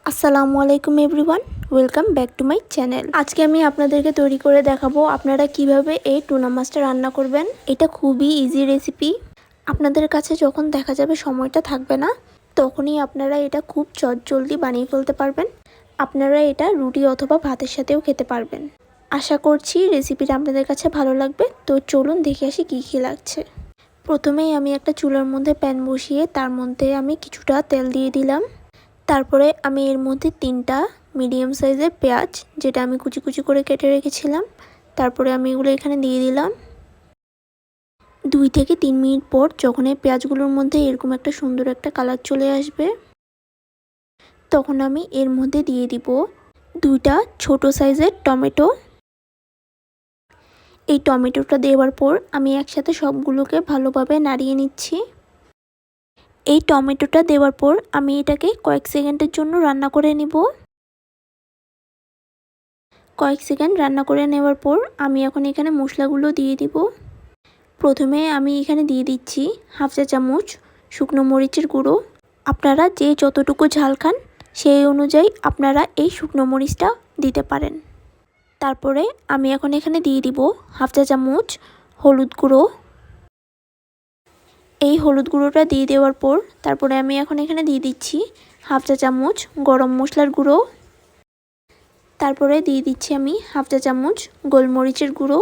আসসালামু আলাইকুম everyone, welcome back to my channel. আজকে আমি আপনাদেরকে তৈরি করে দেখাবো আপনারা কিভাবে এই টুনা মাছটা রান্না করবেন। এটা খুবই ইজি রেসিপি। আপনাদের কাছে যখন দেখা যাবে সময়টা থাকবে না, তখনই আপনারা এটা খুব চটজলদি বানিয়ে ফেলতে পারবেন। আপনারা এটা রুটি অথবা ভাতের সাথেও খেতে পারবেন। আশা করছি রেসিপিটা আপনাদের কাছে ভালো লাগবে। তো চলুন দেখে আসি কী কী লাগছে। প্রথমেই আমি একটা চুলার মধ্যে প্যান বসিয়ে তার মধ্যে আমি কিছুটা তেল দিয়ে দিলাম। তারপরে আমি এর মধ্যে 3টা মিডিয়াম সাইজের পেঁয়াজ, যেটা আমি কুচি কুচি করে কেটে রেখেছিলাম, তারপরে আমি এগুলো এখানে দিয়ে দিলাম। 2 থেকে 3 মিনিট পর যখন এই পেঁয়াজগুলোর মধ্যে এরকম একটা সুন্দর একটা কালার চলে আসবে, তখন আমি এর মধ্যে দিয়ে দিব 2টা ছোট সাইজের টমেটো। এই টমেটোটা দেওয়ার পর আমি একসাথে সবগুলোকে ভালোভাবে নাড়িয়ে নিচ্ছি। এই টমেটোটা দেওয়ার পর আমি এটাকে কয়েক সেকেন্ডের জন্য রান্না করে নিব। কয়েক সেকেন্ড রান্না করে নেওয়ার পর আমি এখন এখানে মশলাগুলো দিয়ে দিব। প্রথমে আমি এখানে দিয়ে দিচ্ছি হাফ চা চামচ শুকনো মরিচের গুঁড়ো। আপনারা যে যতটুকু ঝাল খান সেই অনুযায়ী আপনারা এই শুকনো মরিচটা দিতে পারেন। তারপরে আমি এখন এখানে দিয়ে দিব হাফ চা চামচ হলুদ গুঁড়ো। এই হলুদ গুঁড়োটা দিয়ে দেওয়ার পর তারপরে আমি এখন এখানে দিয়ে দিচ্ছি হাফ চা চামচ গরম মশলার গুঁড়ো। তারপরে দিয়ে দিচ্ছি আমি হাফ চা চামচ গোলমরিচের গুঁড়ো।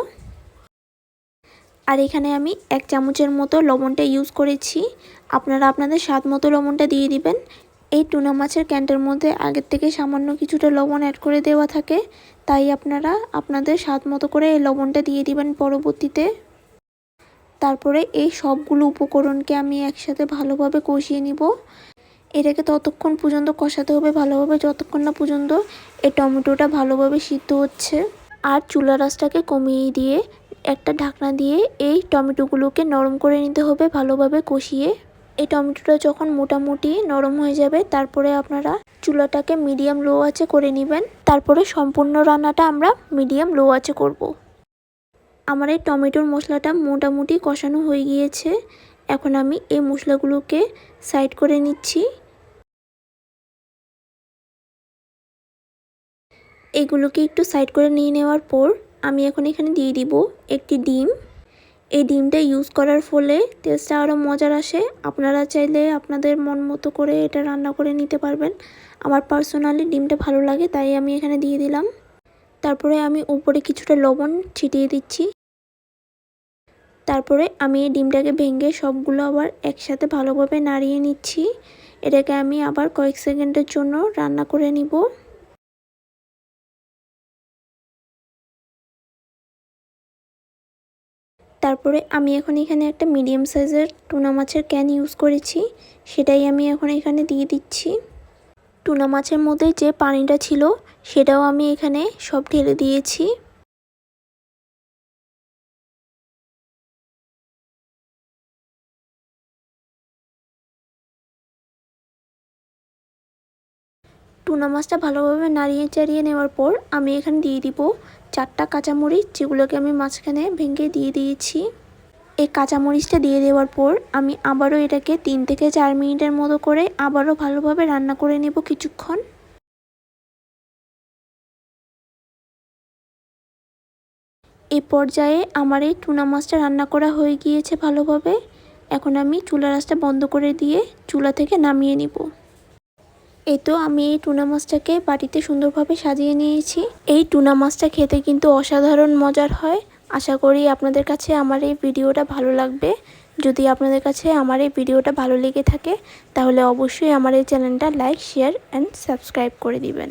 আর এখানে আমি 1 চামচের মতো লবণটা ইউজ করেছি। আপনারা আপনাদের স্বাদ মতো লবণটা দিয়ে দিবেন। এই টুনা মাছের ক্যানটার মধ্যে আগের থেকে সামান্য কিছুটা লবণ অ্যাড করে দেওয়া থাকে, তাই আপনারা আপনাদের স্বাদ মতো করে এই লবণটা দিয়ে দিবেন পরবর্তীতে। তারপরে এই সবগুলো উপকরণকে আমি একসাথে ভালোভাবে কষিয়ে নিব। এটাকে ততক্ষণ পর্যন্ত কষাতে হবে ভালোভাবে যতক্ষণ না পর্যন্ত এই টমেটোটা ভালোভাবে সিদ্ধ হচ্ছে। আর চুলার আঁচটাকে কমিয়ে দিয়ে একটা ঢাকনা দিয়ে এই টমেটোগুলোকে নরম করে নিতে হবে ভালোভাবে কষিয়ে। এই টমেটোটা যখন মোটামুটি নরম হয়ে যাবে, তারপরে আপনারা চুলাটাকে মিডিয়াম লো আঁচে করে নেবেন। তারপরে সম্পূর্ণ রান্নাটা আমরা মিডিয়াম লো আঁচে করব। আমার এই টমেটোর মশলাটা মোটামুটি কষানো হয়ে গিয়েছে। এখন আমি এই মশলাগুলোকে সাইড করে নিচ্ছি। এগুলোকে একটু সাইড করে নিয়ে নেওয়ার পর আমি এখন এখানে দিয়ে দিব একটি ডিম। এই ডিমটা ইউজ করার ফলে টেস্টটা আরও মজার আসে। আপনারা চাইলে আপনাদের মন মতো করে এটা রান্না করে নিতে পারবেন। আমার পার্সোনালি ডিমটা ভালো লাগে, তাই আমি এখানে দিয়ে দিলাম। তারপরে আমি উপরে কিছুটা লবণ ছিটিয়ে দিচ্ছি। তারপরে আমি এই ডিমটাকে ভেঙে সবগুলো আবার একসাথে ভালোভাবে নাড়িয়ে নিচ্ছি। এটাকে আমি আবার কয়েক সেকেন্ডের জন্য রান্না করে নিব। তারপরে আমি এখন এখানে একটা মিডিয়াম সাইজের টুনা মাছের ক্যান ইউজ করেছি, সেটাই আমি এখন এখানে দিয়ে দিচ্ছি। টুনা মাছের মধ্যে যে পানিটা ছিল সেটাও আমি এখানে সব ঢেলে দিয়েছি। টুনা মাছটা ভালোভাবে নাড়িয়ে চাড়িয়ে নেওয়ার পর আমি এখানে দিয়ে দিব 4টা কাঁচামরিচ, যেগুলোকে আমি মাঝখানে ভেঙে দিয়ে দিয়েছি। এই কাঁচামরিচটা দিয়ে দেওয়ার পর আমি আবারও এটাকে 3 থেকে 4 মিনিটের মতো করে আবারও ভালোভাবে রান্না করে নেব কিছুক্ষণ। এই পর্যায়ে আমার এই টুনা মাছটা রান্না করা হয়ে গিয়েছে ভালোভাবে। এখন আমি চুলার আঁচটা বন্ধ করে দিয়ে চুলা থেকে নামিয়ে নিব। এই তো আমি এই টুনা মাছটাকে বাটিতে সুন্দরভাবে সাজিয়ে নিয়েছি। এই টুনা মাছটা খেতে কিন্তু অসাধারণ মজার হয়। আশা করি আপনাদের কাছে আমার এই ভিডিওটা ভালো লাগবে। যদি আপনাদের কাছে আমার এই ভিডিওটা ভালো লেগে থাকে, তাহলে অবশ্যই আমার এই চ্যানেলটা লাইক, শেয়ার অ্যান্ড সাবস্ক্রাইব করে দিবেন।